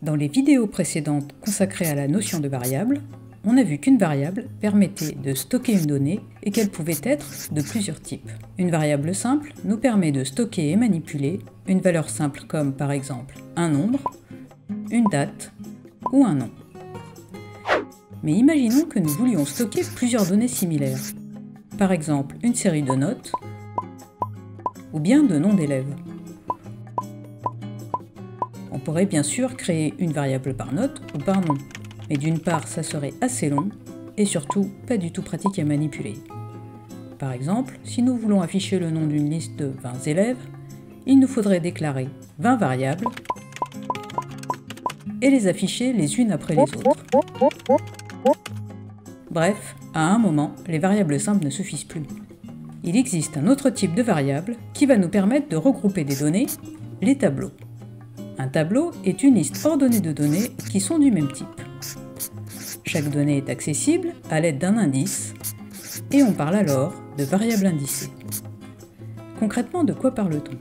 Dans les vidéos précédentes consacrées à la notion de variable, on a vu qu'une variable permettait de stocker une donnée et qu'elle pouvait être de plusieurs types. Une variable simple nous permet de stocker et manipuler une valeur simple comme par exemple un nombre, une date ou un nom. Mais imaginons que nous voulions stocker plusieurs données similaires, par exemple une série de notes ou bien de noms d'élèves. On pourrait bien sûr créer une variable par note ou par nom, mais d'une part ça serait assez long et surtout pas du tout pratique à manipuler. Par exemple, si nous voulons afficher le nom d'une liste de 20 élèves, il nous faudrait déclarer 20 variables et les afficher les unes après les autres. Bref, à un moment, les variables simples ne suffisent plus. Il existe un autre type de variable qui va nous permettre de regrouper des données, les tableaux. Un tableau est une liste ordonnée de données qui sont du même type. Chaque donnée est accessible à l'aide d'un indice, et on parle alors de variable indicée. Concrètement, de quoi parle-t-on?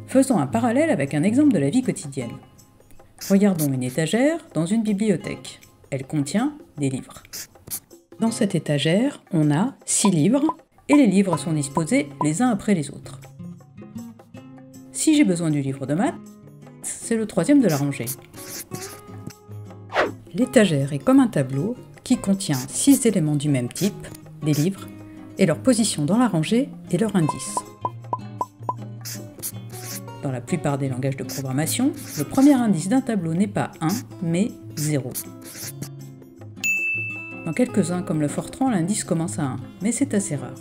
Faisons un parallèle avec un exemple de la vie quotidienne. Regardons une étagère dans une bibliothèque. Elle contient des livres. Dans cette étagère, on a 6 livres, et les livres sont disposés les uns après les autres. Si j'ai besoin du livre de maths, c'est le troisième de la rangée. L'étagère est comme un tableau qui contient 6 éléments du même type, des livres, et leur position dans la rangée et leur indice. Dans la plupart des langages de programmation, le premier indice d'un tableau n'est pas 1, mais 0. Dans quelques-uns comme le Fortran, l'indice commence à 1, mais c'est assez rare.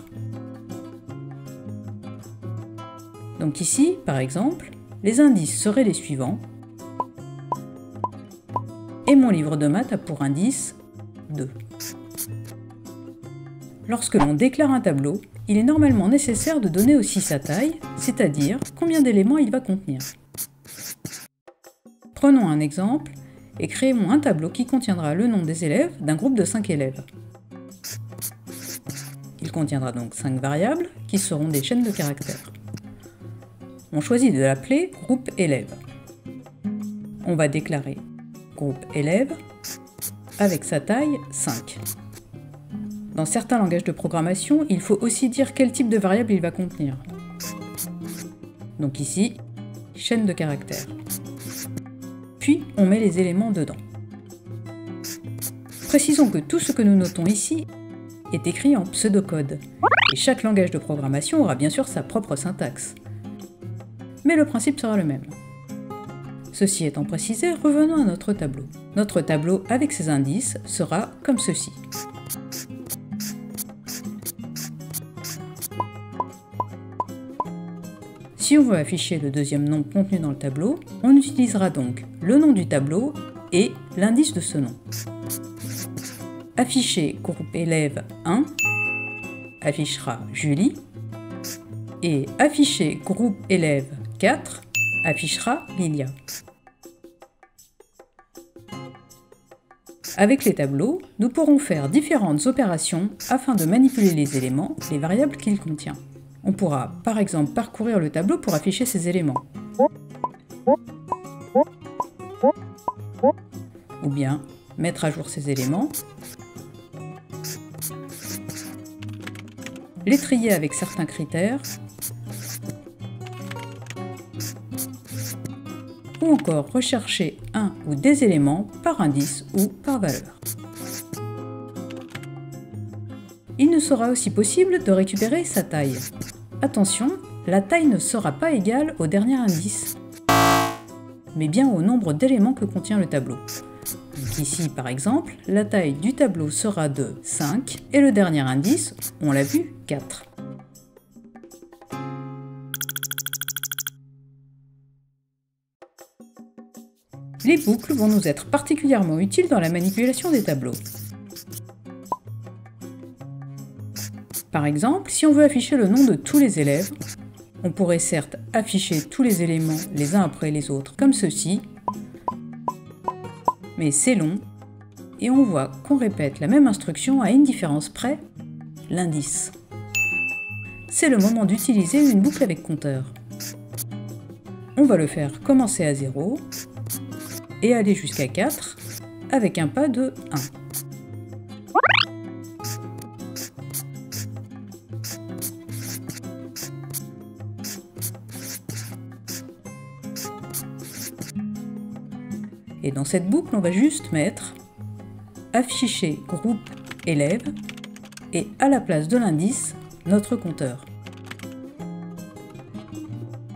Donc ici, par exemple, les indices seraient les suivants, et mon livre de maths a pour indice 2. Lorsque l'on déclare un tableau, il est normalement nécessaire de donner aussi sa taille, c'est-à-dire combien d'éléments il va contenir. Prenons un exemple et créons un tableau qui contiendra le nom des élèves d'un groupe de 5 élèves. Il contiendra donc 5 variables qui seront des chaînes de caractères. On choisit de l'appeler groupe élève. On va déclarer groupe élève avec sa taille 5. Dans certains langages de programmation, il faut aussi dire quel type de variable il va contenir. Donc ici, chaîne de caractères. Puis on met les éléments dedans. Précisons que tout ce que nous notons ici est écrit en pseudocode, et chaque langage de programmation aura bien sûr sa propre syntaxe. Mais le principe sera le même. Ceci étant précisé, revenons à notre tableau. Notre tableau avec ses indices sera comme ceci. Si on veut afficher le deuxième nom contenu dans le tableau, on utilisera donc le nom du tableau et l'indice de ce nom. Afficher groupe élève 1 affichera Julie et afficher groupe élève 4 affichera Lilia. Avec les tableaux, nous pourrons faire différentes opérations afin de manipuler les éléments, les variables qu'il contient. On pourra par exemple parcourir le tableau pour afficher ces éléments. Ou bien mettre à jour ces éléments, les trier avec certains critères, ou encore rechercher un ou des éléments par indice ou par valeur. Il nous sera aussi possible de récupérer sa taille. Attention, la taille ne sera pas égale au dernier indice, mais bien au nombre d'éléments que contient le tableau. Donc ici, par exemple, la taille du tableau sera de 5 et le dernier indice, on l'a vu, 4. Les boucles vont nous être particulièrement utiles dans la manipulation des tableaux. Par exemple, si on veut afficher le nom de tous les élèves, on pourrait certes afficher tous les éléments les uns après les autres comme ceci, mais c'est long, et on voit qu'on répète la même instruction à une différence près, l'indice. C'est le moment d'utiliser une boucle avec compteur. On va le faire commencer à 0 et aller jusqu'à 4 avec un pas de 1. Et dans cette boucle, on va juste mettre afficher groupe élève et à la place de l'indice, notre compteur.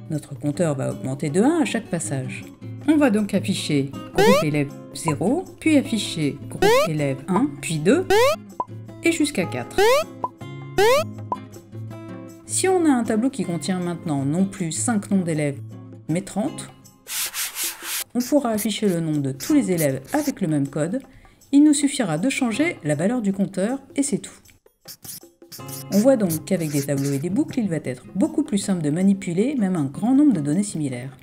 Notre compteur va augmenter de 1 à chaque passage. On va donc afficher groupe élève 0, puis afficher groupe élève 1, puis 2, et jusqu'à 4. Si on a un tableau qui contient maintenant non plus 5 nombres d'élèves, mais 30, on pourra afficher le nombre de tous les élèves avec le même code. Il nous suffira de changer la valeur du compteur et c'est tout. On voit donc qu'avec des tableaux et des boucles, il va être beaucoup plus simple de manipuler même un grand nombre de données similaires.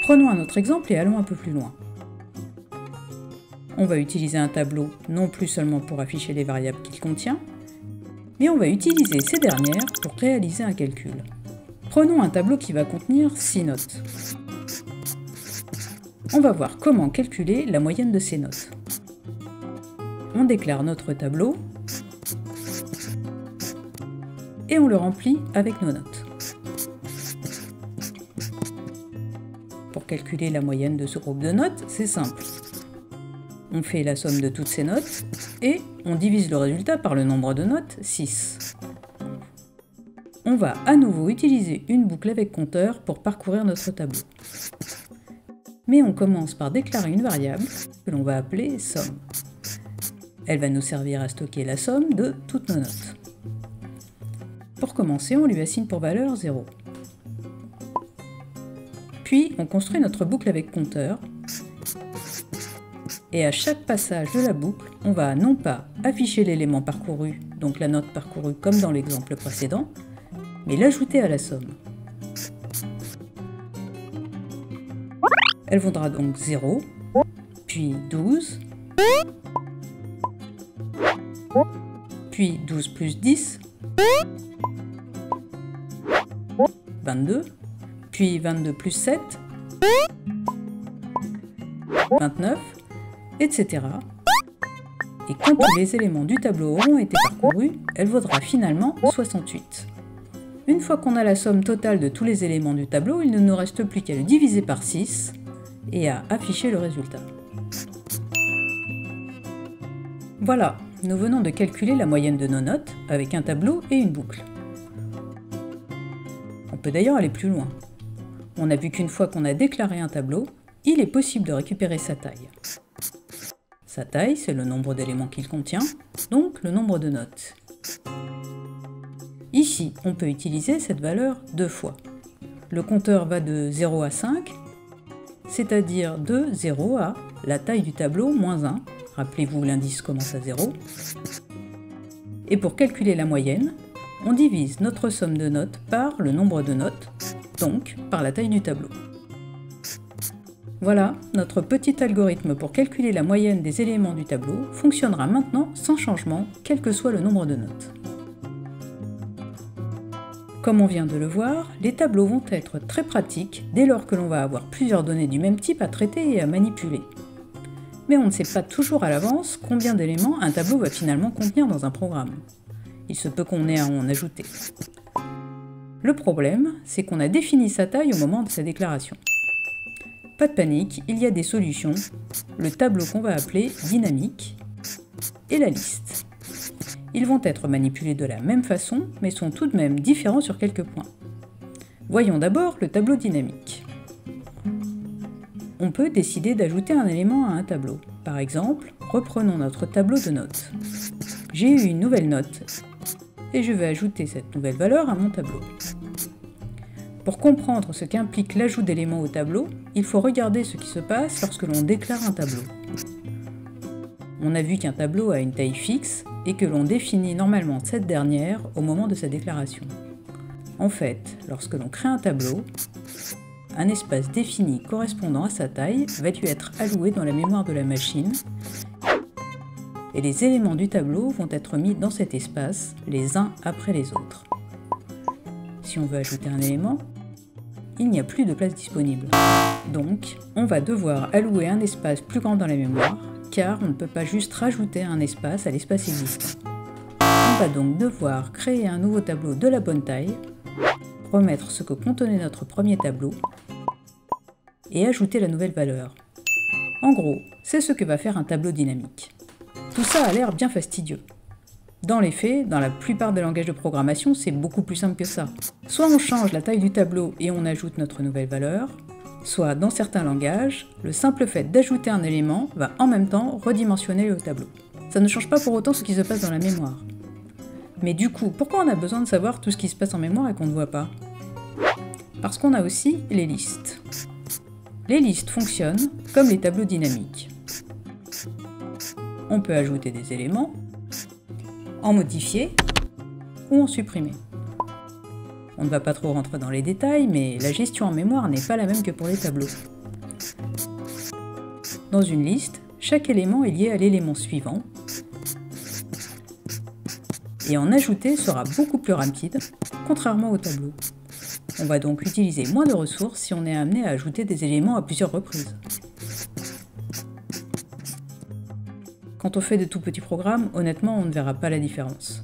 Prenons un autre exemple et allons un peu plus loin. On va utiliser un tableau non plus seulement pour afficher les variables qu'il contient, mais on va utiliser ces dernières pour réaliser un calcul. Prenons un tableau qui va contenir 6 notes. On va voir comment calculer la moyenne de ces notes. On déclare notre tableau et on le remplit avec nos notes. Pour calculer la moyenne de ce groupe de notes, c'est simple. On fait la somme de toutes ces notes et on divise le résultat par le nombre de notes, 6. On va à nouveau utiliser une boucle avec compteur pour parcourir notre tableau. Mais on commence par déclarer une variable que l'on va appeler somme. Elle va nous servir à stocker la somme de toutes nos notes. Pour commencer, on lui assigne pour valeur 0. Puis, on construit notre boucle avec compteur. Et à chaque passage de la boucle, on va non pas afficher l'élément parcouru, donc la note parcourue comme dans l'exemple précédent, mais l'ajouter à la somme. Elle vaudra donc 0, puis 12, puis 12 plus 10, 22, puis 22 plus 7, 29, etc. Et quand tous les éléments du tableau auront été parcourus, elle vaudra finalement 68. Une fois qu'on a la somme totale de tous les éléments du tableau, il ne nous reste plus qu'à le diviser par 6 et à afficher le résultat. Voilà, nous venons de calculer la moyenne de nos notes avec un tableau et une boucle. On peut d'ailleurs aller plus loin. On a vu qu'une fois qu'on a déclaré un tableau, il est possible de récupérer sa taille. Sa taille, c'est le nombre d'éléments qu'il contient, donc le nombre de notes. Ici, on peut utiliser cette valeur deux fois. Le compteur va de 0 à 5, c'est-à-dire de 0 à la taille du tableau moins 1. Rappelez-vous, l'indice commence à 0. Et pour calculer la moyenne, on divise notre somme de notes par le nombre de notes, donc par la taille du tableau. Voilà, notre petit algorithme pour calculer la moyenne des éléments du tableau fonctionnera maintenant sans changement, quel que soit le nombre de notes. Comme on vient de le voir, les tableaux vont être très pratiques dès lors que l'on va avoir plusieurs données du même type à traiter et à manipuler. Mais on ne sait pas toujours à l'avance combien d'éléments un tableau va finalement contenir dans un programme. Il se peut qu'on ait à en ajouter. Le problème, c'est qu'on a défini sa taille au moment de sa déclaration. Pas de panique, il y a des solutions, le tableau qu'on va appeler dynamique et la liste. Ils vont être manipulés de la même façon, mais sont tout de même différents sur quelques points. Voyons d'abord le tableau dynamique. On peut décider d'ajouter un élément à un tableau. Par exemple, reprenons notre tableau de notes. J'ai eu une nouvelle note et je vais ajouter cette nouvelle valeur à mon tableau. Pour comprendre ce qu'implique l'ajout d'éléments au tableau, il faut regarder ce qui se passe lorsque l'on déclare un tableau. On a vu qu'un tableau a une taille fixe et que l'on définit normalement cette dernière au moment de sa déclaration. En fait, lorsque l'on crée un tableau, un espace défini correspondant à sa taille va lui être alloué dans la mémoire de la machine et les éléments du tableau vont être mis dans cet espace les uns après les autres. Si on veut ajouter un élément, il n'y a plus de place disponible. Donc, on va devoir allouer un espace plus grand dans la mémoire, car on ne peut pas juste rajouter un espace à l'espace existant. On va donc devoir créer un nouveau tableau de la bonne taille, remettre ce que contenait notre premier tableau, et ajouter la nouvelle valeur. En gros, c'est ce que va faire un tableau dynamique. Tout ça a l'air bien fastidieux. Dans les faits, dans la plupart des langages de programmation, c'est beaucoup plus simple que ça. Soit on change la taille du tableau et on ajoute notre nouvelle valeur, soit dans certains langages, le simple fait d'ajouter un élément va en même temps redimensionner le tableau. Ça ne change pas pour autant ce qui se passe dans la mémoire. Mais du coup, pourquoi on a besoin de savoir tout ce qui se passe en mémoire et qu'on ne voit pas? Parce qu'on a aussi les listes. Les listes fonctionnent comme les tableaux dynamiques. On peut ajouter des éléments, en modifier ou en supprimer. On ne va pas trop rentrer dans les détails, mais la gestion en mémoire n'est pas la même que pour les tableaux. Dans une liste, chaque élément est lié à l'élément suivant, et en ajouter sera beaucoup plus rapide, contrairement au tableau. On va donc utiliser moins de ressources si on est amené à ajouter des éléments à plusieurs reprises. Quand on fait de tout petits programmes, honnêtement, on ne verra pas la différence.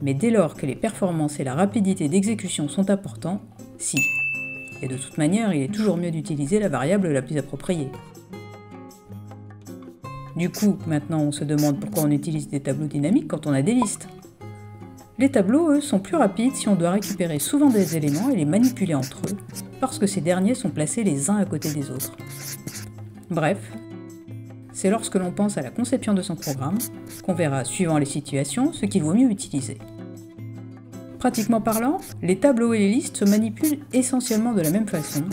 Mais dès lors que les performances et la rapidité d'exécution sont importants, si. Et de toute manière, il est toujours mieux d'utiliser la variable la plus appropriée. Du coup, maintenant on se demande pourquoi on utilise des tableaux dynamiques quand on a des listes. Les tableaux, eux, sont plus rapides si on doit récupérer souvent des éléments et les manipuler entre eux, parce que ces derniers sont placés les uns à côté des autres. Bref, c'est lorsque l'on pense à la conception de son programme qu'on verra, suivant les situations, ce qu'il vaut mieux utiliser. Pratiquement parlant, les tableaux et les listes se manipulent essentiellement de la même façon.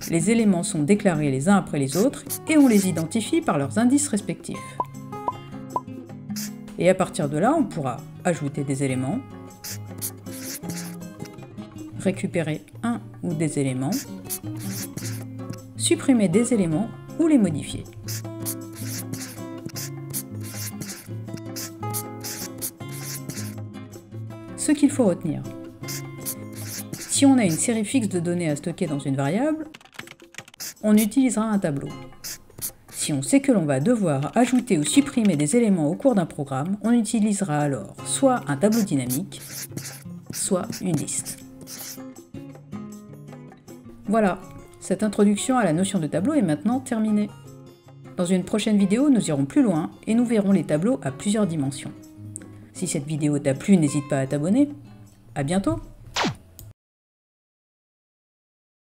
Les éléments sont déclarés les uns après les autres et on les identifie par leurs indices respectifs. Et à partir de là, on pourra ajouter des éléments, récupérer un ou des éléments, supprimer des éléments ou les modifier. Ce qu'il faut retenir. Si on a une série fixe de données à stocker dans une variable, on utilisera un tableau. Si on sait que l'on va devoir ajouter ou supprimer des éléments au cours d'un programme, on utilisera alors soit un tableau dynamique, soit une liste. Voilà, cette introduction à la notion de tableau est maintenant terminée. Dans une prochaine vidéo, nous irons plus loin et nous verrons les tableaux à plusieurs dimensions. Si cette vidéo t'a plu, n'hésite pas à t'abonner. À bientôt!